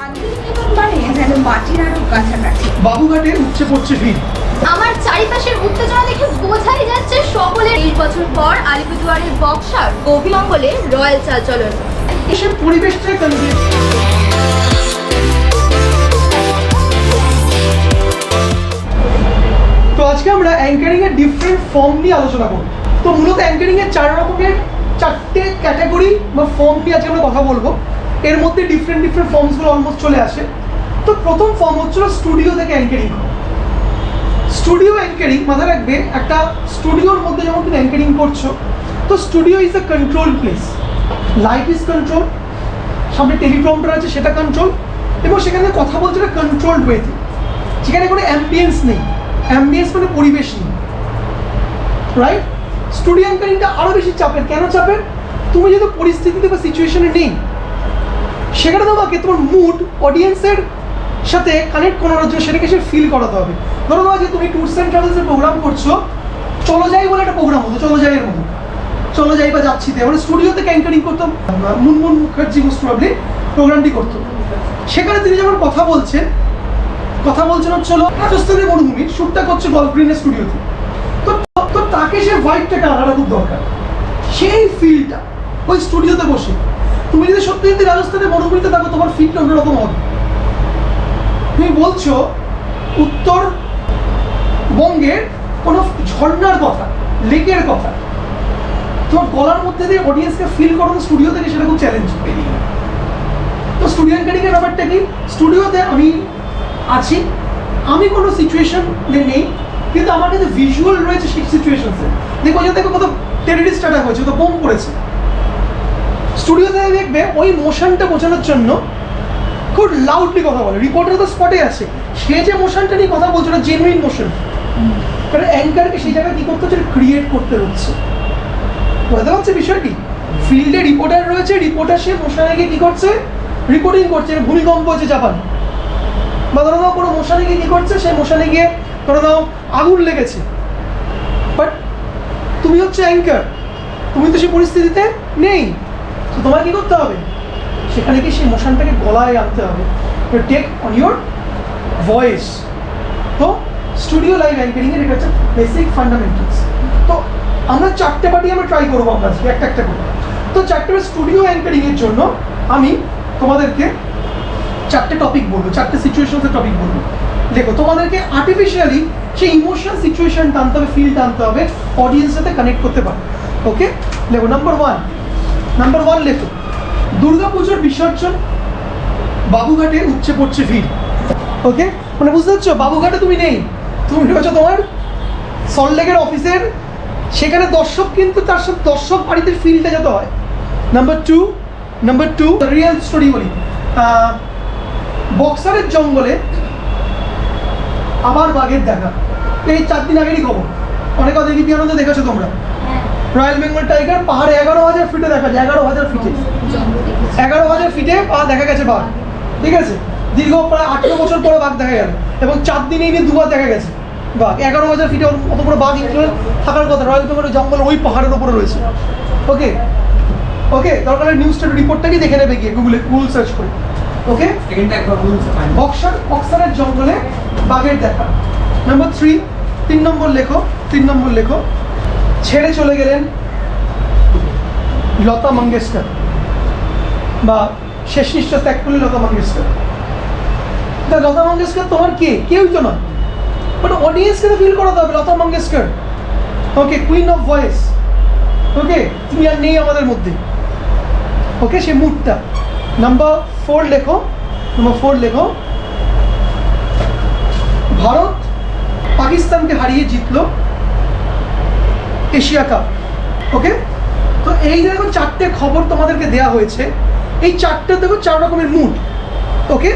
শান্তিনিকেতন মানে যেন মাটির আরো কাছাকাছি। বাবুঘাটে উপচে পড়ছে ভিড়। আমার চারিপাশের উত্তেজনা দেখে বোঝাই যাচ্ছে সকলের 20 বছর পর আলিপুরদুয়ারের বক্সার গভীরঙ্গলে রয়্যাল চালচলন। এসে পরিবেশটাই কনভিন্স। তো আজকে আমরা অ্যাঙ্কারিং এর ডিফারেন্ট ফর্ম নিয়ে আলোচনা করব। তো মূলত অ্যাঙ্কারিং এর চারটে ক্যাটাগরি বা ফর্ম নিয়ে আজকে আমরা কথা বলবো। এর মধ্যে ডিফারেন্ট ফর্মসগুলো অলমোস্ট চলে আসে। তো প্রথম ফর্ম হচ্ছিল স্টুডিও থেকে অ্যাঙ্কারিং। স্টুডিও অ্যাঙ্কারিং মাথায় রাখবে, একটা স্টুডিওর মধ্যে যখন তুমি অ্যাঙ্কারিং করছো, তো studio is a control place. Light is control, সামনে টেলিপ্রম্পটার আছে সেটা কন্ট্রোল, এবং সেখানে কথা বলছে একটা কন্ট্রোলড ওয়েতে, যেখানে কোনো অ্যাম্বিয়েন্স নেই। অ্যাম্বিয়েন্স মানে পরিবেশ নেই, রাইট? স্টুডিও অ্যাঙ্কারিংটা আরও বেশি চাপের। কেন চাপের? তুমি যেহেতু পরিস্থিতিতে বা সিচুয়েশনে নেই, সেখানে তোমাকে তোমার মুড অডিয়েন্সের সাথে কানেক্ট করানোর জন্য সেটাকে সে ফিল করাতে হবে। ধরো যে তুমি ট্যুরস অ্যান্ড ট্রাভেলসের প্রোগ্রাম করছো, চলো যাই বলে একটা প্রোগ্রাম হতো, চলো যাই এর মতো, চলো যাই বা যাচ্ছিতে, মানে স্টুডিওতে অ্যাঙ্কারিং করতাম। মুনমুন মুখার্জি মোস্ট প্রবাবলি প্রোগ্রামটি করতো। সেখানে তিনি যখন কথা বলছেন হচ্ছিল রাজস্থানের মরুভূমির, শ্যুটটা করছে গল্ফ গ্রিনের স্টুডিওতে। তো তাকে সে ভাইবটাকে আনাটা খুব দরকার, সেই ফিলটা ওই স্টুডিওতে বসে। তুমি যদি সত্যি যদি রাজস্থানের মরুভূমিতে থাকো, তোমার ফিলটা অন্যরকম হবে। তুমি বলছো উত্তরবঙ্গের কোনো ঝর্ণার কথা, লেকের কথা, তোমার গলার মধ্যে দিয়ে অডিয়েন্সকে ফিল করানো স্টুডিও থেকে সেটা খুব চ্যালেঞ্জ। তো স্টুডিও অ্যাঙ্কারিং এর ব্যাপারটা কি? স্টুডিওতে আমি আছি, আমি কোনো সিচুয়েশন নেই, কিন্তু আমার কাছে ভিজুয়াল রয়েছে সেই সিচুয়েশনসে। দেখো কত টেররিস্ট অ্যাটাক হয়েছে, কত বোম পড়েছে। স্টুডিওতে দেখবে ওই মোশনটা বোঝানোর জন্য খুব লাউডলি কথা বলে। রিপোর্টার তো স্পটে আছে, সে যে মোশনটা নিয়ে কথা বলছে ওটা জেনুইন মোশন। কারণ অ্যাঙ্কারকে সেই জায়গায় কী করতে হচ্ছে, ক্রিয়েট করতে হচ্ছে। বুঝতে পারছে বিষয়টি? ফিল্ডে রিপোর্টার রয়েছে, রিপোর্টার সে মোশনে গিয়ে কী করছে, রিপোর্টিং করছে। ভূমিকম্প হয়েছে জাপান, বা ধরো দাও কোনো মোশনে গিয়ে কী করছে, সেই মোশনে গিয়ে ধরো দাও আগুন লেগেছে। বাট তুমি হচ্ছে অ্যাঙ্কার, তুমি তো সেই পরিস্থিতিতে নেই। তো তোমার কী করতে হবে, সেখানে কি সেই মোশনটাকে গলায় আনতে হবে, টেক অন ইউর ভয়েস। তো স্টুডিও লাইভ অ্যাঙ্কারিংয়ের এটা হচ্ছে বেসিক ফান্ডামেন্টালস। তো আমরা চারটে পার্টি আমরা ট্রাই করবো, আমরা আজকে একটা করে। তো চারটে স্টুডিও অ্যাঙ্কারিংয়ের জন্য আমি তোমাদেরকে চারটে টপিক বলবো, চারটে সিচুয়েশনসের টপিক বলবো। দেখো, তোমাদেরকে আর্টিফিশিয়ালি সেই ইমোশনাল সিচুয়েশন টানতে হবে, ফিল টানতে হবে, অডিয়েন্সের সাথে কানেক্ট করতে পারবে। ওকে, দেখো নাম্বার ওয়ান লেখো, দুর্গাপুজোর বিসর্জন, বাবুঘাটে উপচে পড়ছে ভিড়। ওকে, মানে বুঝতে পারছো, বাবুঘাটে তুমি নেই, তুমি রয়েছো তোমার সল্টলেকের অফিসের, সেখানে দর্শক, কিন্তু তার সাথে দর্শক বাড়িতে ফিলটা যেতে হয়। নাম্বার টু রিয়েল স্টোরি বলি, বক্সারের জঙ্গলে আবার বাঘের দেখা। এই 4 দিন আগেরই খবর, অনেক দেখি আনন্দ দেখেছো তোমরা। রয়্যাল বেঙ্গল টাইগার পাহাড়ে 11,000 ফিটে দেখা যায়, 11,000 ফিটে, 11,000 ফিটে দেখা গেছে বাঘ। ঠিক আছে, দীর্ঘ প্রায় 18 বছর পরে বাঘ দেখা গেল, এবং 4 দিনে নিয়ে দুবার দেখা গেছে বাঘ। 11,000 ফিটে অত বড় বাঘ থাকার কথা রয়্যাল বেঙ্গলের জঙ্গল ওই পাহাড়ের ওপরে রয়েছে। ওকে, দরকার নিউজটা রিপোর্টটাকে দেখে নেবে গিয়ে গুগল সার্চ করে। ওকে, বক্সারের জঙ্গলে বাঘের দেখা। নাম্বার 3 নম্বর লেখো, ছেড়ে চলে গেলেন লতা মঙ্গেশকর, বা শেষ নিঃশ্বাস ত্যাগ করলেন লতা মঙ্গেশকর। লতা মঙ্গেশকর তোমার কেউই তো নয়, বাট অডিয়েন্সকে তো ফিল করাতে হবে লতা মঙ্গেশকর। ওকে, কুইন অফ ভয়েস। ওকে, তুমি আর নেই আমাদের মধ্যে। ওকে, সে মুডটা। নাম্বার 4 লেখো, ভারত পাকিস্তানকে হারিয়ে জিতলো এশিয়া কাপ। ওকে, তো এই যে দেখো 4টে খবর তোমাদেরকে দেওয়া হয়েছে, এই 4টে দেখো 4 রকমের মুড। ওকে,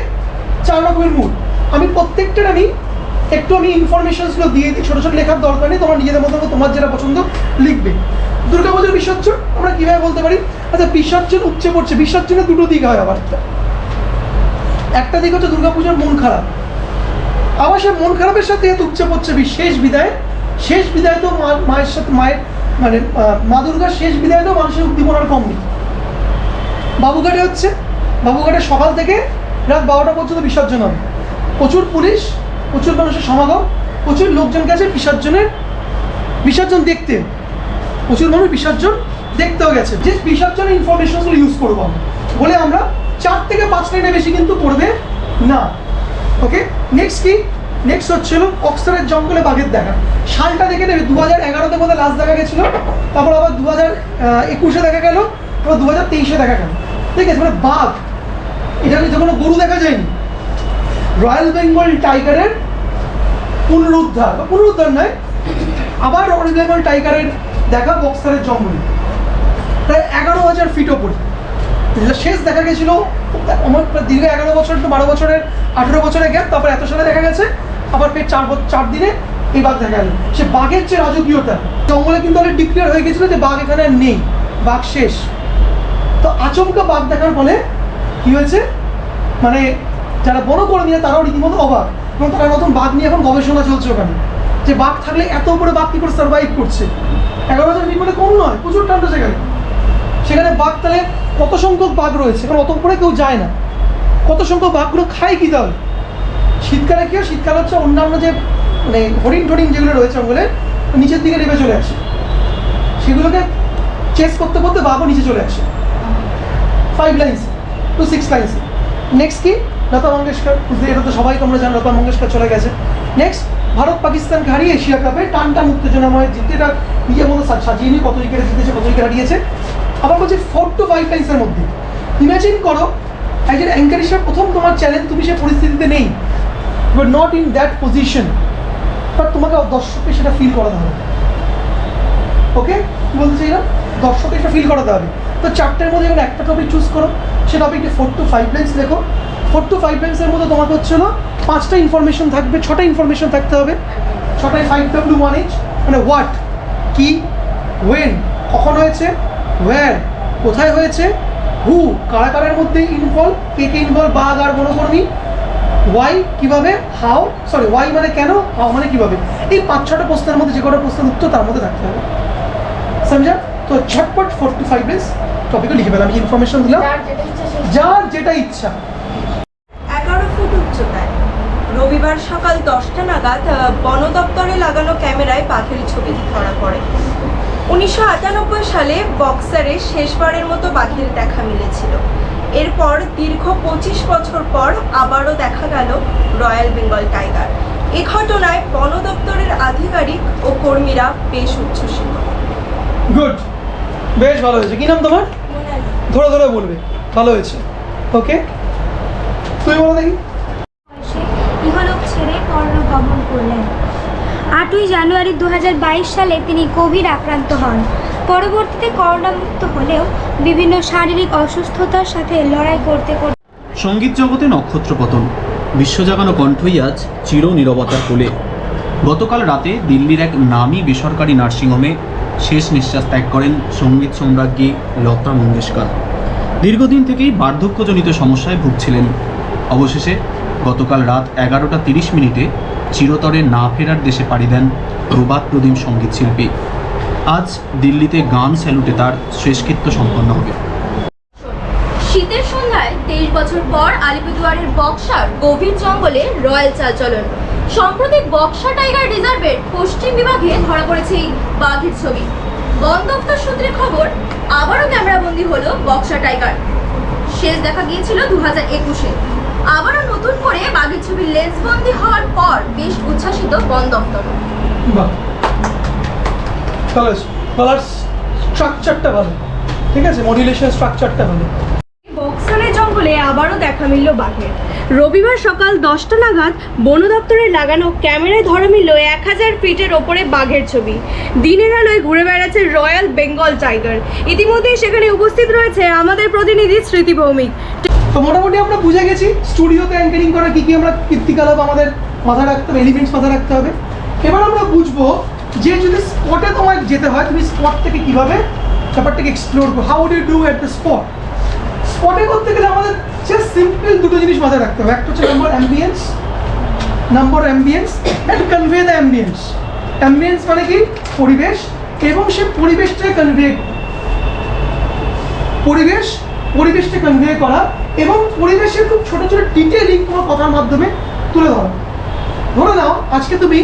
4 রকমের মুড। আমি প্রত্যেকটার একটু ইনফরমেশনসগুলো দিয়ে দিই, ছোটো ছোটো লেখার দরকার নেই, তোমার নিজেদের মতো তোমার যেটা পছন্দ লিখবে। দুর্গাপুজোর বিসর্জন আমরা কীভাবে বলতে পারি? আচ্ছা, বিসর্জন উপচে পড়ছে, বিসর্জনের দুটো দিক হয়। আবার একটা দিক হচ্ছে দুর্গাপুজোর মন খারাপ, আবার সে মন খারাপের সাথে উপচে পড়ছে শেষ বিদায় তো মায়ের সাথে মানে মা দুর্গার শেষ বিদায় তো মানুষের উদ্দীপনার কম নেই। বাবুঘাটে সকাল থেকে রাত 12টা পর্যন্ত বিসর্জন হবে। প্রচুর পুলিশ, প্রচুর মানুষের সমাগম, প্রচুর লোকজন গেছে বিসর্জন দেখতে, প্রচুর মানুষ বিসর্জন দেখতেও গেছে। যে বিসর্জনের ইনফরমেশনগুলো ইউজ করবো আমরা, বলে আমরা 4 থেকে 5 লাইনের বেশি কিন্তু পড়বে না। ওকে, নেক্সট কি? নেক্সট হচ্ছিল বক্সারের জঙ্গলে বাঘের দেখা। সালটা দেখে নেবে, 2011-তে বোধহয় লাস্ট দেখা গেছিলো, তারপর আবার 2021-এ দেখা গেল, আবার 2023-এ দেখা গেল। ঠিক আছে, মানে বাঘ, এটা কিন্তু কোনো গরু দেখা যায়নি। রয়্যাল বেঙ্গল টাইগারের পুনরুদ্ধার নয়, আবার রয়্যাল বেঙ্গল টাইগারের দেখা বক্সারের জঙ্গলে, প্রায় 11,000 ফিট ওপরে। যেটা শেষ দেখা গেছিল আমার দীর্ঘ 11 বছর তো 12 বছরের 18 বছরের গ্যাপ, তারপর এত সালে দেখা গেছে, আবার ফের 4 দিনে এই বাঘ দেখা গেল। সে বাঘের যে রাজকীয়তা, জঙ্গলে কিন্তু অলরেডি ডিক্লেয়ার হয়ে গেছিলো যে বাঘ এখানে আর নেই, বাঘ শেষ। তো আচমকা বাঘ দেখার ফলে কি হয়েছে, মানে যারা বনকর্মীরা তারাও রীতিমতো অবাক, এবং তারা নতুন বাঘ নিয়ে এখন গবেষণা চলছে ওখানে, যে বাঘ থাকলে এত উপরে বাঘ কী করে সার্ভাইভ করছে। 11,000 ফিট মানে কম নয়, প্রচুর ঠান্ডা সেখানে বাঘ, তাহলে কত সংখ্যক বাঘ রয়েছে, কারণ অত উপরে কেউ যায় না। কত সংখ্যক বাঘগুলো খায় কী তাহলে? শীতকালে কি হয়, শীতকাল হচ্ছে অন্যান্য যে মানে হরিণ যেগুলো রয়েছে জঙ্গলে নিচের দিকে নেমে চলে আসে, সেগুলোকে চেস করতে করতে বাঘও নিচে চলে আসে। 5 লাইন্স টু 6 লাইন্স। নেক্সট কি? লতা মঙ্গেশকর, এটা তো সবাই তোমরা জানো, লতা মঙ্গেশকর চলে গেছে। নেক্সট, ভারত পাকিস্তানকে হারিয়ে এশিয়া কাপে টান উত্তেজনাময় জিতে, এটা নিজের মতো সাজিয়ে নিয়ে কত উইকেটে জিতেছে, কত উইকেট হারিয়েছে। আবার বলছি 4 to 5 লাইন্সের মধ্যে। ইমাজিন করো, একজন অ্যাঙ্কার হিসেবে প্রথম তোমার চ্যালেঞ্জ, তুমি সে পরিস্থিতিতে নেই, you are not in that position, but তোমাকে দর্শককে সেটা ফিল করাতে হবে। ওকে, বলতে চাই না, দর্শককে সেটা ফিল করাতে হবে। তো 4টের মধ্যে এখানে একটা টপিক চুজ করো, সে টপিকটি 4 to 5 লাইন্স লেখো। 4 to 5 লাইন্সের মধ্যে তোমাকে হচ্ছিল 5টা ইনফরমেশন থাকবে, 6টা ইনফরমেশন থাকতে হবে। 6টায় 5W1H, মানে হোয়াট, কি, ওয়েন, কখন হয়েছে, হোয়ার, কোথায় হয়েছে, হু, কারার মধ্যে ইনভলভ, কে ইনভলভ, বাঘ আর বনকর্মী, ওয়াই, কিভাবে, হাউ, ওয়াই মানে কেন, হাউ মানে কিভাবে। এই 5-6টা প্রশ্নের মধ্যে যে কোনো প্রশ্নের উত্তর তার মধ্যে থাকতে হবে, সমঝা? তো ঝটপট 4 to 5 লাইন্স টপিকও লিখে ফেলাম, আমি ইনফরমেশন দিলাম, যার যেটা ইচ্ছা। 11 ফুট উচ্চতায় রবিবার সকাল 10টা নাগাদ বন দপ্তরে লাগানো ক্যামেরায় বাঘের ছবি ধরা পড়ে। 1998 সালে বক্সারে শেষবারের মতো বাঘের দেখা মিলেছিল। এরপর দীর্ঘ 25 বছর পর আবারও দেখা গেল রয়্যাল বেঙ্গল টাইগার। এ ঘটনায় বন দপ্তরের আধিকারিক ও কর্মীরা বেশ উচ্ছ্বসিত। গুড, বেশ ভালো হয়েছে। কি নাম তোমার? ধরে বলবে, ভালো হয়েছে। ওকে, তুই বলো দেখি। ইহলোক ছেড়ে পরলোক গমন করলেন। 8ই জানুয়ারি 2022 সালে তিনি কোভিড আক্রান্ত হন। পরবর্তীতে করোনামুক্ত হলেও বিভিন্ন শারীরিক অসুস্থতার সাথে লড়াই করতে সঙ্গীত জগতে নক্ষত্রপতন, বিশ্বজাগানো কণ্ঠই আজ চির নীরবতার কোলে। গতকাল রাতে দিল্লির এক নামী বেসরকারি নার্সিংহোমে শেষ নিঃশ্বাস ত্যাগ করেন সঙ্গীত সম্রাজ্ঞী লতা মঙ্গেশকর। দীর্ঘদিন থেকেই বার্ধক্যজনিত সমস্যায় ভুগছিলেন। অবশেষে গতকাল রাত 11:30 চিরতরে না ফেরার দেশে পাড়ি দেন প্রবাদ প্রদীপ সঙ্গীত শিল্পী। আজ দিল্লিতে গান স্যালুটে তার শেষকৃত্য সম্পন্ন হবে। শীতের সন্ধ্যায় 23 বছর পর আলিপুরদুয়ারের বক্সার গভীর জঙ্গলে রয়্যাল চালচলন। সম্প্রতি বক্সা টাইগার রিজার্ভের পশ্চিম বিভাগে ধরা পড়েছে এই বাঘের ছবি। বন দপ্তর সূত্রে খবর, আবারও ক্যামেরাবন্দি হলো বক্সা টাইগার। শেষ দেখা গিয়েছিল 2021-এ। আবারও নতুন করে বাঘের ছবির লেন্সবন্দি হওয়ার পর বেশ উচ্ছ্বাসিত বন দপ্তর। বাহ, গলার স্ট্রাকচারটা ভালো, ঠিক আছে, মডুলেশন স্ট্রাকচারটা ভালো। বক্সারের জঙ্গলে আবারও দেখা মিলল বাঘের। রবিবার সকাল 10টা নাগাদ বন দপ্তরে লাগানো ক্যামেরায় ধরা মিলল 1000 ফিটের ওপরে বাঘের ছবি। দিনের আলোয় ঘুরে বেড়াচ্ছে রয়্যাল বেঙ্গল টাইগার। ইতিমধ্যেই সেখানে উপস্থিত রয়েছে আমাদের প্রতিনিধি স্মৃতি ভৌমিক। তো মোটামুটি আমরা বুঝে গেছি স্টুডিওতে অ্যাঙ্কারিং করা কী আমরা কীর্তিকলাপ আমাদের মাথায় রাখতে হবে, এলিমেন্টস মাথায় রাখতে হবে। এবার আমরা বুঝবো যে যদি স্পটে তোমায় যেতে হয়, তুমি স্পট থেকে কীভাবে ব্যাপারটাকে এক্সপ্লোর করো, how do you do at the spot. স্পটে করতে গেলে আমাদের জাস্ট সিম্পল দুটো জিনিস মাথায় রাখতে হবে। একটা হচ্ছে number ambience and convey the ambience. Ambience মানে কি? পরিবেশ, এবং সে পরিবেশটাকে কনভে, পরিবেশ পরিবেশটা কনভে করা এবং পরিবেশের খুব ছোট ছোট ডিটেইলিং তোমার কথার মাধ্যমে তুলে ধরা। ধরে নাও আজকে তুমি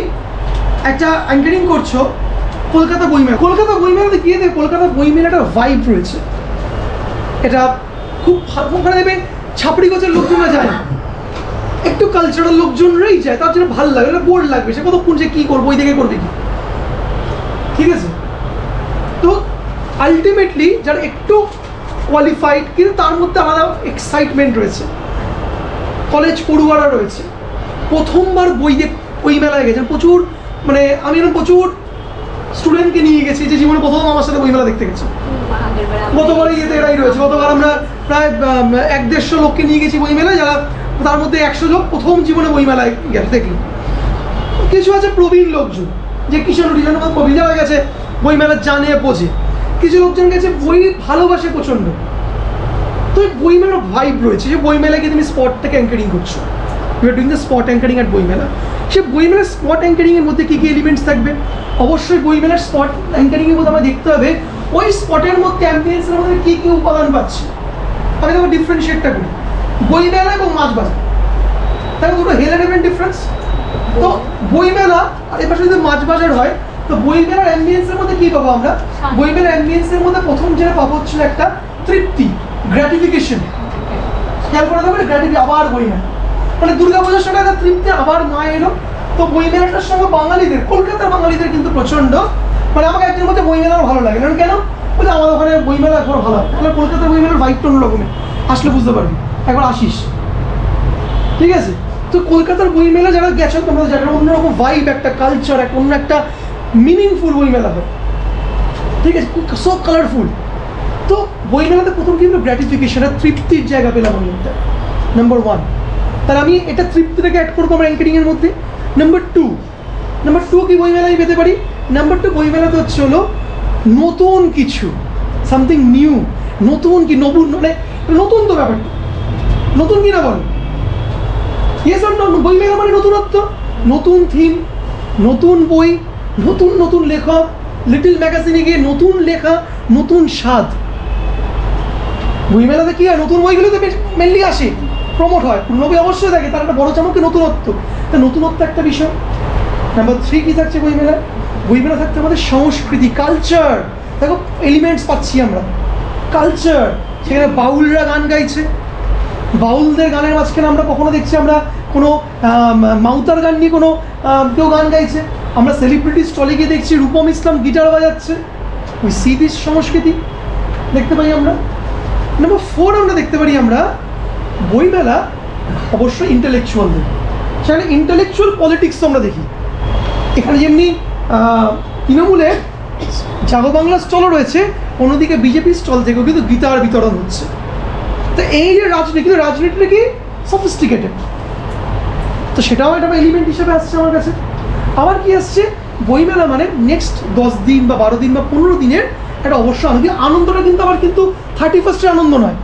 একটা অ্যাঙ্কারিং করছো কলকাতা বইমেলা। কলকাতা বইমেলাতে গিয়ে দেখবে কলকাতা বইমেলাটা ভাইব রয়েছে, এটা খুব ওখানে দেবে ছাপড়ি গোছের লোকজনরা যায় না, একটু কালচারাল লোকজনরাই যায়, তার জন্য ভালো লাগে, এটা বোর লাগবে, সে কতক্ষণ সে কী করবো ওই দিকে করবে কি, ঠিক আছে। তো আলটিমেটলি যারা একটু কোয়ালিফাইড কিন্তু তার মধ্যে আলাদা এক্সাইটমেন্ট রয়েছে, কলেজ পড়ুয়ারা রয়েছে, প্রথমবার বই মেলায় গেছেন প্রচুর, মানে আমি এরকম প্রচুর স্টুডেন্টকে নিয়ে গেছি যে জীবনে প্রথম আমার সাথে বইমেলা দেখতে গেছি। গতবার ইয়েতে এরাই রয়েছে, গতবার আমরা প্রায় 1-150 লোককে নিয়ে গেছি বইমেলায়, যারা তার মধ্যে 100 লোক প্রথম জীবনে বইমেলায় গেছে দেখি। কিছু আছে প্রবীণ লোকজন যে কিষণ প্রবীণ যারা গেছে বইমেলা জানে বোঝে, কিছু লোকজন গেছে বই ভালোবাসে প্রচণ্ড। তো বইমেলার ভাইব রয়েছে, যে বইমেলায় গিয়ে তুমি স্পট থেকে অ্যাঙ্কারিং করছো, you are doing the spot anchoring at বইমেলা। সে বইমেলার স্পট অ্যাঙ্কারিংয়ের মধ্যে কী কী এলিমেন্টস থাকবে? অবশ্যই বইমেলার স্পট অ্যাঙ্কারিংয়ের মধ্যে আমরা দেখতে হবে ওই স্পটের মধ্যে অ্যাম্বিয়েন্সের মধ্যে কী কী উপাদান পাচ্ছি। আমি দেখো ডিফারেন্সিয়েটটা করি বইমেলা এবং মাছ বাজার, দেখো দুটো হেল এলিমেন্ট ডিফারেন্স। তো বইমেলা আর এবার যদি মাছ বাজার হয় তো বইমেলার অ্যাম্বিয়েন্সের মধ্যে কী পাবো আমরা? বইমেলার অ্যাম্বিয়েন্সের মধ্যে প্রথম যেটা পাবো হচ্ছিল একটা তৃপ্তি, গ্র্যাটিফিকেশন। খেয়াল করে দেবো গ্র্যাটিফি, আবার বইমেলা মানে দুর্গাপূজার সময় একটা তৃপ্তি, আবার মা এলো। তো বইমেলাটার সঙ্গে বাঙালিদের, কলকাতার বাঙালিদের কিন্তু প্রচণ্ড, মানে আমাকে একজন বলছে বইমেলাও ভালো লাগে, কারণ কেন বলছে আমার ওখানে বইমেলা এখন ভালো হয়, তাহলে কলকাতার বইমেলার ভাইবটা অন্য রকমের, আসলে বুঝতে পারবি, একবার আসিস, ঠিক আছে। তো কলকাতার বইমেলা যারা গেছো তোমরা জানো অন্যরকম ভাইব, একটা কালচার, একটা অন্য একটা মিনিংফুল বইমেলা হয়, ঠিক আছে, সো কালারফুল। তো বইমেলাতে প্রথম কিন্তু গ্র্যাটিফিকেশন আর তৃপ্তির জায়গা পেলাম আমি একটা, নাম্বার 1। তাহলে আমি এটা তৃপ্তিটাকে অ্যাড করবো আমার অ্যাঙ্কারিংয়ের মধ্যে। নাম্বার 2 কি বইমেলায় পেতে পারি? নাম্বার 2 বইমেলাতে হচ্ছে হলো নতুন কিছু, সামথিং নিউ, নতুন কি নতুন, মানে নতুন তো ব্যাপারটা, নতুন কি না বলো? Yes or no? বইমেলা মানে নতুনত্ব, নতুন থিম, নতুন বই, নতুন নতুন লেখক, লিটল ম্যাগাজিনে গিয়ে নতুন লেখা, নতুন স্বাদ। বইমেলাতে কি হয়? নতুন বইগুলোতে মেনলি আসে, প্রমোট হয়, পুরনো বই অবশ্যই থাকে, তার একটা বড় চামকে নতুনত্ব, তা নতুনত্ব একটা বিষয়। নাম্বার 3 কি থাকছে বইমেলায়? বইমেলা থাকছে আমাদের সংস্কৃতি, কালচার। দেখো এলিমেন্টস পাচ্ছি আমরা, কালচার। সেখানে বাউলরা গান গাইছে, বাউলদের গানের মাঝখানে আমরা কখনো দেখছি আমরা কোনো মাউতার গান নিয়ে কোনো কেউ গান গাইছে, আমরা সেলিব্রিটি স্টলে গিয়ে দেখছি রূপম ইসলাম গিটার বাজাচ্ছে, ওই সিদিস সংস্কৃতি দেখতে পাই আমরা। নাম্বার 4 আমরা দেখতে পারি আমরা বইমেলা অবশ্যই ইন্টেলেকচুয়ালদের, সেখানে ইন্টেলেকচুয়াল পলিটিক্স আমরা দেখি। এখানে যেমনি তৃণমূলের জাগো বাংলা স্টলও রয়েছে, অন্যদিকে বিজেপি স্টল থেকেও কিন্তু গীতার বিতরণ হচ্ছে। তো এই যে রাজনীতি, কিন্তু রাজনীতিটা কি সফিস্টিকেটেড, তো সেটাও একটা এলিমেন্ট হিসেবে আসছে আমার কাছে। আবার কি আসছে? বইমেলা মানে নেক্সট 10 দিন বা 12 দিন বা 15 দিনের একটা অবশ্য আনন্দ। আনন্দটা কিন্তু আবার কিন্তু 31st আনন্দ নয়,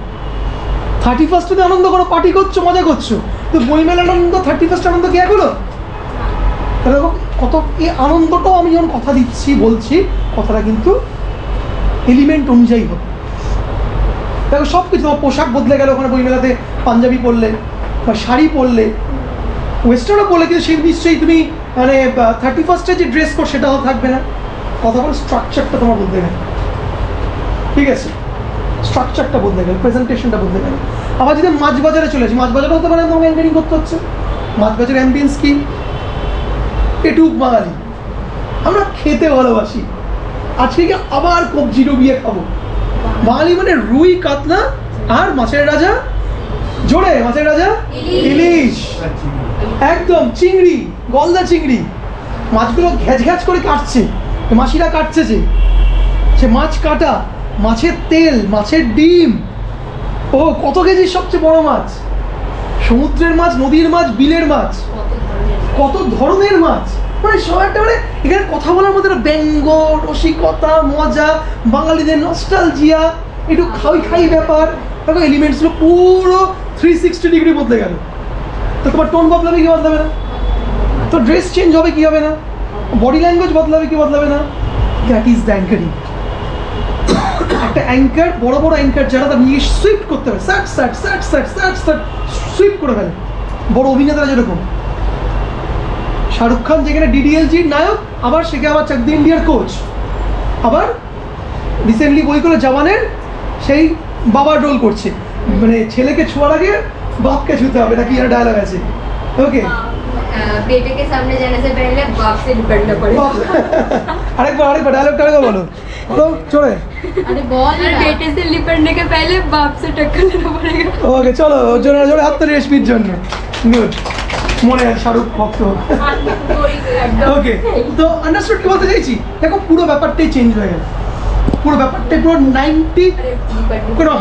31st আনন্দ করো, পার্টি করছো, মজা করছো, তো বইমেলার আনন্দ 31st আনন্দ কি এগুলো? দেখো কত এই আনন্দটাও আমি যখন কথা দিচ্ছি বলছি, কথাটা কিন্তু এলিমেন্ট অনুযায়ী হবে। দেখো সব কিছু, তোমার পোশাক বদলে গেল ওখানে বইমেলাতে, পাঞ্জাবি পরলে বা শাড়ি পরলে, ওয়েস্টার্নও পরলে, কিন্তু সেই নিশ্চয়ই তুমি মানে 31st যে ড্রেস কোড সেটাও থাকবে না। কথা বলে স্ট্রাকচারটা তোমার বদলে গেল, ঠিক আছে, স্ট্রাকচারটা বদলে গেল, প্রেজেন্টেশনটা বদলে গেল। আবার যদি মাছ বাজারে চলে আসি, মাছ বাজারে হতে পারে তোমাকে অ্যাঙ্কারিং করতে হচ্ছে। মাছ বাজারের অ্যাম্বিয়েন্স কি? পেটুক বাঙালি, আমরা খেতে ভালোবাসি, আজকে কি আবার কবজি ডুবিয়ে খাবো। বাঙালি মানে রুই, কাতলা আর মাছের রাজা, জোরে মাছের রাজা ইলিশ, একদম চিংড়ি, গলদা চিংড়ি, মাছগুলো ঘ্যাচ ঘ্যাচ করে কাটছে, মাসিরা কাটছে, যে সে মাছ কাটা, মাছের তেল, মাছের ডিম, ও কত কেজির সবচেয়ে বড় মাছ, সমুদ্রের মাছ, নদীর মাছ, বিলের মাছ, কত ধরনের মাছ, মানে সব একটা, মানে এখানে কথা বলার মধ্যে একটা ব্যঙ্গ, রসিকতা, মজা, বাঙালিদের নস্টালজিয়া, একটু খাই ব্যাপার, দেখো এলিমেন্টসগুলো পুরো 360 ডিগ্রি বদলে গেল। তো তোমার টোন বদলাবে কি বদলাবে না? তো ড্রেস চেঞ্জ হবে কি হবে না? বডি ল্যাঙ্গুয়েজ বদলাবে কি বদলাবে না? That is the anchoring. একটা অ্যাঙ্কার, বড় বড় অ্যাঙ্কার যারা তার নিয়ে সুইপ করতে হবে, স্যাট স্যাট স্যাট স্যাট স্যাট স্যাট সুইপ করে ফেলে বড় অভিনেতারা যেরকম। শাহরুখ খান যেখানে ডিডিএলজির নায়ক, আবার সেখানে আবার চাকদি ইন্ডিয়ার কোচ, আবার রিসেন্টলি বই করে জওয়ানের সেই বাবার রোল করছে, মানে ছেলেকে ছোঁয়ার আগে বাপকে ছুতে হবে নাকি এর ডায়লগ আছে। ওকে, बेटे के सामने जाने से पहले बाप से निपटना पड़ेगा। আরেকবার ডায়লগটা বলো বলো চলে। अरे बोल ना। बेटे से निपटने के पहले बाप से टक्कर लेना पड़ेगा। ওকে চলো, জোরে জোরে হাত তালি রেশমির জন্য। গুড, মনে হয় শাহরুখ ভক্ত। ওকে, তো আন্ডারস্টুড কি বলতে চাইছি? দেখো পুরো ব্যাপারটাই চেঞ্জ হয়ে গেল, পুরো ব্যাপারটাই পুরো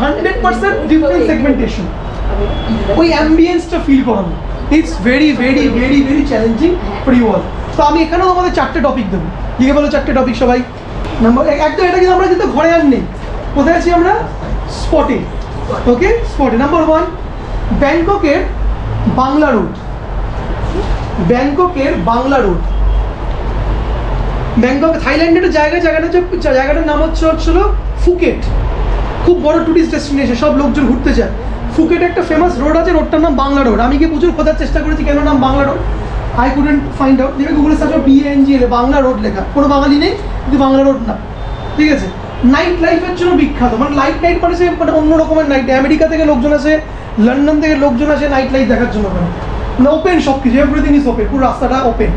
100% ডিফারেন্ট সেগমেন্টেশন, ওই অ্যাম্বিয়েন্সটা ফিল করানো। It's very very very very challenging for you all. তো আমি এখানেও আমাদের 4টে টপিক দেবো, লিখে বলো 4টে টপিক সবাই। নাম্বার একদম, এটা কিন্তু আমরা কিন্তু ঘরে আর নেই, কোথায় আছি আমরা? স্পটে। ওকে, স্পটে। নাম্বার 1, ব্যাংককের বাংলা রোড। ব্যাংককের বাংলা রোড, ব্যাংকক থাইল্যান্ডের জায়গাটার নাম হচ্ছিল ফুকেট। খুব বড় টুরিস্ট ডেস্টিনেশন, সব লোকজন ঘুরতে যায়। ফুকেটে একটা ফেমাস রোড আছে, রোডটার নাম বাংলা রোড। আমি গিয়ে প্রচুর খোঁজার চেষ্টা করেছি কেন নাম Bangla road, I couldn't find out. যেটা গুগলে সার্চ BANGL, বাংলা রোড লেখা, কোনো বাঙালি নেই, কিন্তু বাংলা রোড না, ঠিক আছে। নাইট লাইফের জন্য বিখ্যাত, মানে নাইট মানে সে মানে অন্য রকমের নাইট। আমেরিকা থেকে লোকজন আসে, লন্ডন থেকে লোকজন আসে নাইট লাইফ দেখার জন্য। ওখানে মানে ওপেন সব কিছু, এভরিথিং ইজ ওপেন, পুরো রাস্তাটা ওপেন,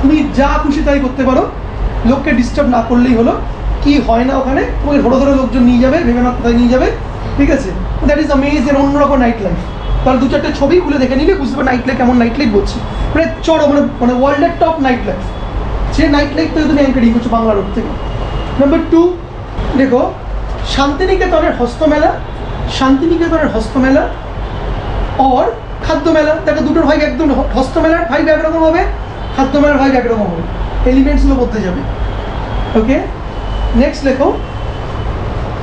তুমি যা খুশি তাই করতে পারো, লোককে ডিস্টার্ব না করলেই হলো। কি হয় না ওখানে, তোমাকে ধরে ধরে লোকজন নিয়ে যাবে, ভেবে না কোথায় নিয়ে যাবে, ঠিক আছে। দ্যাট ইজ অ্যামেজিং, অন্যরকম নাইট লাইফ। তাহলে 2-4টে ছবি খুলে দেখে নিলে বুঝতে পারবে নাইট লাইফ কেমন নাইট লাইফ বলছি, মানে চড়ো মানে ওয়ার্ল্ডের টপ নাইট লাইফ। সে নাইট লাইফ থেকে তুমি অ্যাঙ্কারিং করছো বাংলা রোড থেকে। নাম্বার 2, দেখো শান্তিনিকেতনের হস্তমেলা, শান্তিনিকেতনের হস্তমেলা और খাদ্য মেলা। দেখো দুটোর ভাইব একদম, হস্তমেলার ভাইব একরকম হবে, খাদ্য মেলার ভাইব একরকম হবে, এলিমেন্টসগুলো বলতে যাবে। ওকে, নেক্সট লেখো,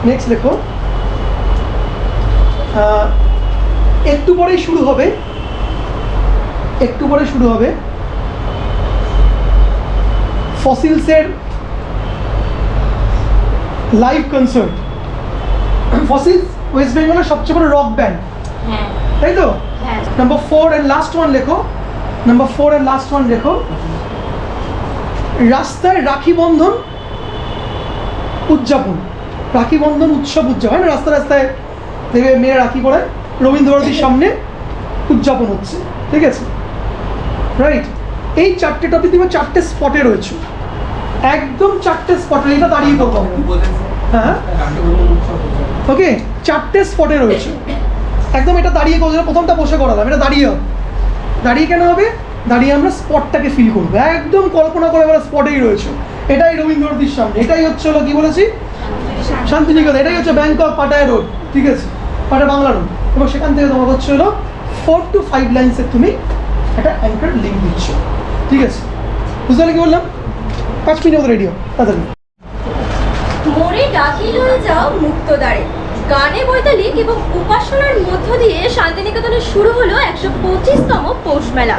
নেক্সট লেখো। একটু পরেই শুরু হবে, একটু পরে শুরু হবে ফসিলসের লাইভ কনসার্ট। ফসিলস ওয়েস্ট বেঙ্গলের সবচেয়ে বড় রক ব্যান্ড, তাই তো? নাম্বার 4 এন্ড লাস্ট ওয়ান লেখো, নাম্বার 4 এন্ড লাস্ট ওয়ান লেখো। রাস্তায় রাখি বন্ধন উদযাপন, রাখি বন্ধন উৎসব উদযাপন হয় না, রাস্তায় রাস্তায় দেখবে মেয়েরা রাখি পড়ায়, রবীন্দ্রভারতীর সামনে উদযাপন হচ্ছে, ঠিক আছে, রাইট। এই 4টে টপিক তুমি 4টে স্পটে রয়েছে, একদম 4টে স্পটে, এটা দাঁড়িয়ে করবো। হ্যাঁ, ওকে, 4টে স্পটে রয়েছে, একদম এটা দাঁড়িয়ে করবো। প্রথমটা বসে করালাম, এটা দাঁড়িয়ে হবে। দাঁড়িয়ে কেন হবে? দাঁড়িয়ে আমরা স্পটটাকে ফিল করবো, একদম কল্পনা করে আমরা স্পটেই রয়েছে। এটাই রবীন্দ্রভারতীর সামনে, এটাই হচ্ছে হলো কি বলেছি, শান্তিনিকেতন, এটাই হচ্ছে ব্যাংকক পাটায়া রোড, ঠিক আছে, পাটায়া বাংলা রোড। এবং সেখান থেকে তোমার হচ্ছে হলো 4 to 5 লাইন্সের তুমি একটা অ্যাঙ্কার লিঙ্ক দিচ্ছ, ঠিক আছে। বুঝতে পারলে কি বললাম? 5 মিনিট মতো রেডিও তাড়াতাড়ি। মোরে ডাকি লয়ে যাও মুক্তদ্বারে, গানে বৈতালিক এবং উপাসনার মধ্য দিয়ে শান্তিনিকেতনে শুরু হলো 125তম পৌষ মেলা।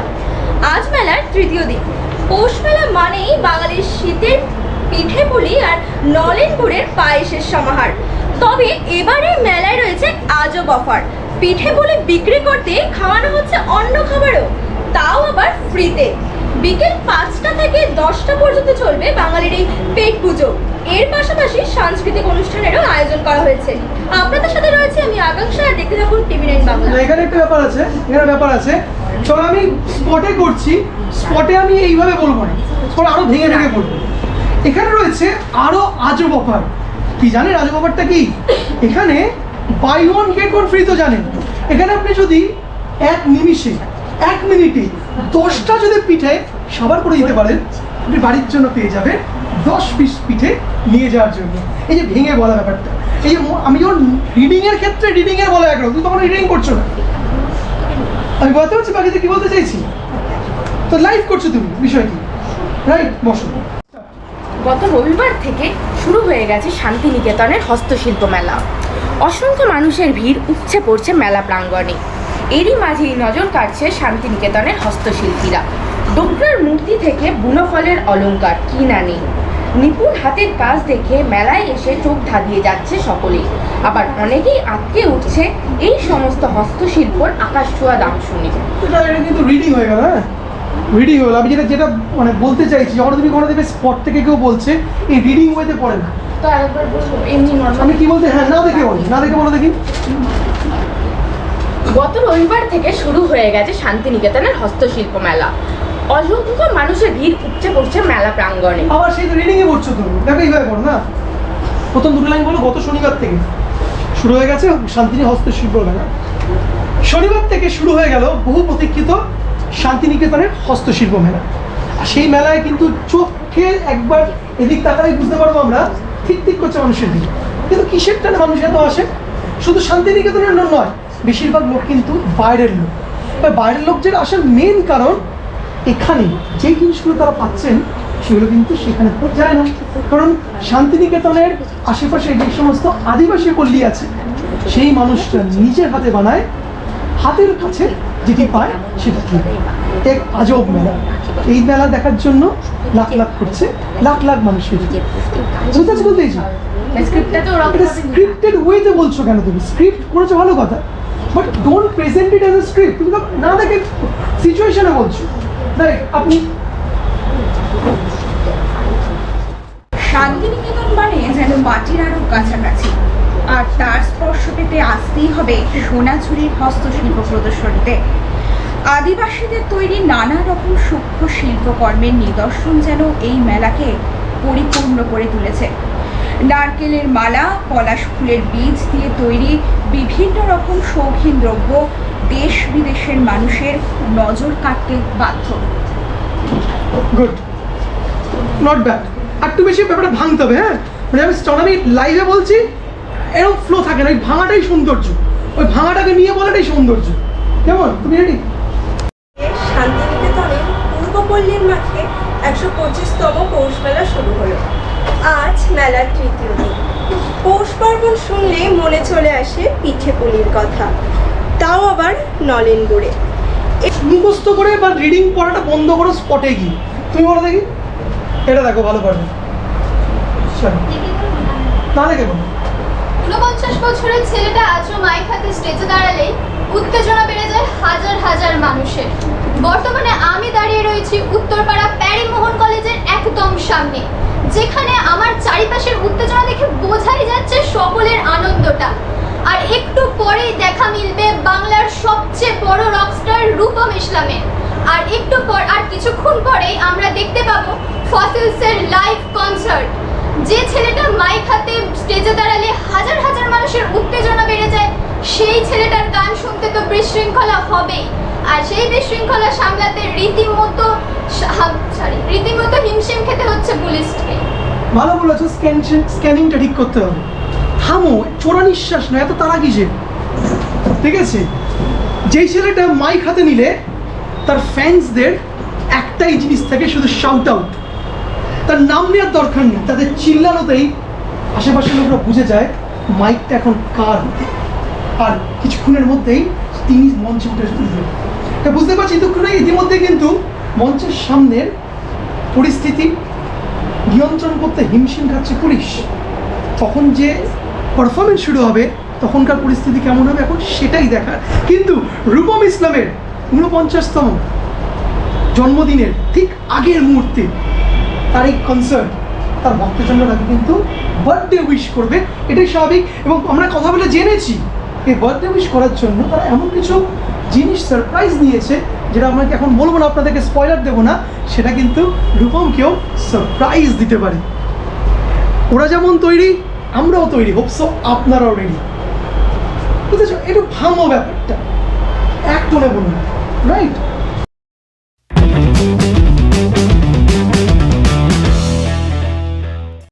আজ মেলার 3য় দিন। পৌষ মেলা মানেই বাঙালির শীতের পিঠে পুলি আর নলেন গুড়ের পায়েসের সমাহার। তবে এবারে মেলায় রয়েছে আজব অফার, পিঠে পুলি বিক্রি করতে খাওয়ানো হচ্ছে অন্য খাবারও, তাও আবার ফ্রিতে। বিকেল 5টা থেকে 10টা পর্যন্ত চলবে বাঙালির এই পেট পুজো। এর পাশাপাশি সাংস্কৃতিক অনুষ্ঠানেরও আয়োজন করা হয়েছে। আপনাদের সাথে রয়েছে আমি আকাঙ্ক্ষা, আর দেখতে থাকুন TV9 বাংলা। এখানে একটা ব্যাপার আছে, এখানে ব্যাপার আছে। চলো আমি স্পটে করছি, স্পটে আমি এইভাবে বলবো না, স্পটে আরো ভেঙে ভেঙে বলবো। এখানে রয়েছে আরো আজব অফার। কি জানেন আজব অফারটা কি? এখানে buy one get one free, তো জানেন। এখানে আপনি যদি 1 নিমিষে 1 মিনিটে 10টা যদি পিঠে সাবার করে দিতে পারেন, আপনি বাড়ির জন্য পেয়ে যাবেন 10 পিস পিঠে নিয়ে যাওয়ার জন্য। এই যে ভেঙে বলা ব্যাপারটা, এই যে আমি যখন রিডিংয়ের ক্ষেত্রে রিডিংয়ের বলা একরকম, তুমি তখন রিডিং করছো না, আমি বলতে পারছি বাকিতে কি বলতে চাইছি, তো লাইভ করছো তুমি বিষয়টি, রাইট? বসো। গত রবিবার থেকে শুরু হয়ে গেছে শান্তিনিকেতনের হস্তশিল্প মেলা। অসংখ্য মানুষের ভিড় উপচে পড়ছে মেলা প্রাঙ্গণে। এরই মাঝেই নজর কাটছে শান্তিনিকেতনের হস্তশিল্পীরা। ডোকরার মূর্তি থেকে বুনো ফলের অলংকার, কি না নেই, নিপুণ হাতের কাজ দেখে মেলায় এসে চোখ ধাঁধিয়ে যাচ্ছে সকলেই। আবার অনেকেই আটকে উঠছে এই সমস্ত হস্তশিল্পর আকাশ ছোঁয়া দাম শুনে। এটা কিন্তু রিডিং হয়ে গেল, হ্যাঁ রিডিং হলো। আমি যেটা মানে বলতে চাইছি, যখন তুমি কোনো দেবে স্পট থেকে কেউ বলছে এই রিডিং ওয়েতে পড়ে না, তো আরেকবার বলবো এমনি নর্মাল। আমি কি বলতে, হ্যাঁ না দেখে বলি, না দেখে বলো দেখি। গত রবিবার থেকে শুরু হয়ে গেছে শান্তিনিকেতনের হস্তশিল্প মেলা। অসংখ্য মানুষের ভিড় উপচে পড়ছে মেলা প্রাঙ্গণে। আবার সেই রিডিং এ পড়ছো তুমি, দেখো এইভাবে পড়ো না। প্রথম দুটো লাইন বলো, গত শনিবার থেকে শুরু হয়ে গেছে শান্তিনি হস্তশিল্প মেলা। শনিবার থেকে শুরু হয়ে গেল বহু প্রতীক্ষিত শান্তিনিকেতনের হস্তশিল্প মেলা। আর সেই মেলায় কিন্তু চোখে একবার এদিক তাকালেই বুঝতে পারবো আমরা ঠিক ঠিক করছে মানুষের দিকে। কিন্তু কিসের টানে মানুষ এত আসে? শুধু শান্তিনিকেতনের নয়, বেশিরভাগ লোক কিন্তু বাইরের লোক। এবার বাইরের লোক যে আসার মেন কারণ, এখানে যে জিনিসগুলো তারা পাচ্ছেন সেগুলো কিন্তু সেখানে তো যায় না। কারণ শান্তিনিকেতনের আশেপাশে যে সমস্ত আদিবাসী পল্লী আছে, সেই মানুষটা নিজের হাতে বানায়, হাতের কাছে যেটি পায় সেটা কি এক আজব মেলা। এই মেলা দেখার জন্য লাখ লাখ করছে, লাখ লাখ মানুষের বুঝতে বলতেইছি। স্ক্রিপ্টটা তো এটা স্ক্রিপ্টেড ওয়েতে বলছো কেন? তুমি স্ক্রিপ্ট করেছো ভালো কথা, but don't present it as a script. তুমি তো না দেখে সিচুয়েশনে বলছো। দেখ আপনি শান্তিনিকেতন মানে যেন মাটির আরো কাছাকাছি, আর তার স্পর্শ পেতে আসতেই হবে সোনাঝুরির হস্তশিল্প প্রদর্শনীতে। আদিবাসীদের তৈরি নানা রকম সূক্ষ্ম শিল্পকর্মের নিদর্শন যেন এই মেলাকে পরিপূর্ণ করে তুলেছে। নারকেলের মালা, পলাশ ফুলের বীজ দিয়ে তৈরি বিভিন্ন রকম শৌখিন দ্রব্য দেশ বিদেশের মানুষের নজর কাটতে বাধ্য। Good, not bad. আর একটু বেশি ব্যাপারটা ভাঙতে হবে, হ্যাঁ মানে আমি লাইভে বলছি, এরকম ফ্লো থাকে না, ওই ভাঙাটাই সৌন্দর্য, ওই ভাঙাটাকে নিয়ে বলাটাই সৌন্দর্য। কেমন, তুমি রেডি? শান্তিনিকেতনের পূর্বপল্লীর মাঠে 125তম পৌষ মেলা শুরু হলো। আজ মেলার তৃতীয় দিন। পৌষ পার্বণ শুনলে মনে চলে আসে পিঠে পুলির কথা, তাও আবার নলেন গুড়ে। মুখস্থ করে বা রিডিং পড়াটা বন্ধ করো, স্পটে গিয়ে তুমি বলো দেখি। এটা দেখো ভালো পারবে, না দেখে বলো। 49 বছরের ছেলেটা আজও মাইক হাতে স্টেজে দাঁড়ালেই উত্তেজনা বেড়ে যায় হাজার হাজার মানুষের। বর্তমানে আমি দাঁড়িয়ে রয়েছি উত্তরপাড়া প্যারিমোহন কলেজের একদম সামনে, যেখানে আমার চারিপাশের উত্তেজনা দেখে বোঝাই যাচ্ছে সকলের আনন্দটা। আর একটু পরেই দেখা মিলবে বাংলার সবচেয়ে বড় রকস্টার রূপম ইসলামের। আর একটু পর, আর কিছুক্ষণ পরেই আমরা দেখতে পাবো ফসিলসের লাইভ কনসার্ট। যে ছেলেটা মাইক হাতে স্টেজে দাঁড়ালে হাজার হাজার মানুষের উত্তেজনা বেড়ে যায়, সেই ছেলেটার গান শুনতে তো বিশৃঙ্খলা হবেই। আর সেই বিশৃঙ্খলা সামলাতে রীতিমতো হিমশিম খেতে হচ্ছে পুলিশকে। ভালো বলেছো, স্ক্যানিংটা ঠিক করতে হবে। থামো, চোরা নিঃশ্বাস না, এত তারা কিসে? ঠিক আছে, যেই ছেলেটা মাইক হাতে নিলে তার ফ্যান্সদের একটাই জিনিস থাকে, শুধু শাউট আউট। তার নাম নেওয়ার দরকার নেই, তাদের চিল্লানোতেই আশেপাশের লোকরা বুঝে যায় মাইকটা এখন কার হাতে। আর কিছুক্ষণের মধ্যেই তিনি মঞ্চে উঠে তুলবেন। এটা বুঝতে পারছি ইতিমধ্যে কিন্তু মঞ্চের সামনের পরিস্থিতি নিয়ন্ত্রণ করতে হিমশিম খাচ্ছে পুলিশ। তখন যে পারফরমেন্স শুরু হবে তখনকার পরিস্থিতি কেমন হবে এখন সেটাই দেখার। কিন্তু রূপম ইসলামের 49তম জন্মদিনের ঠিক আগের মুহূর্তে তার এই কনসার্ট, তার ভক্তজনরা তাকে কিন্তু বার্থডে উইশ করবে, এটাই স্বাভাবিক। এবং আমরা কথা বলে জেনেছি এই বার্থডে উইশ করার জন্য তারা এমন কিছু জিনিস সারপ্রাইজ নিয়েছে, যেটা আপনাকে এখন বলবো না, আপনাদেরকে স্পয়লার দেবো না, সেটা কিন্তু রূপমকেও সারপ্রাইজ দিতে পারে। ওরা যেমন তৈরি, আমরাও তৈরি, হোপসো আপনারাও রেডি। বুঝেছো, একটু ভাঙো ব্যাপারটা, এক টোনে বলুন, রাইট?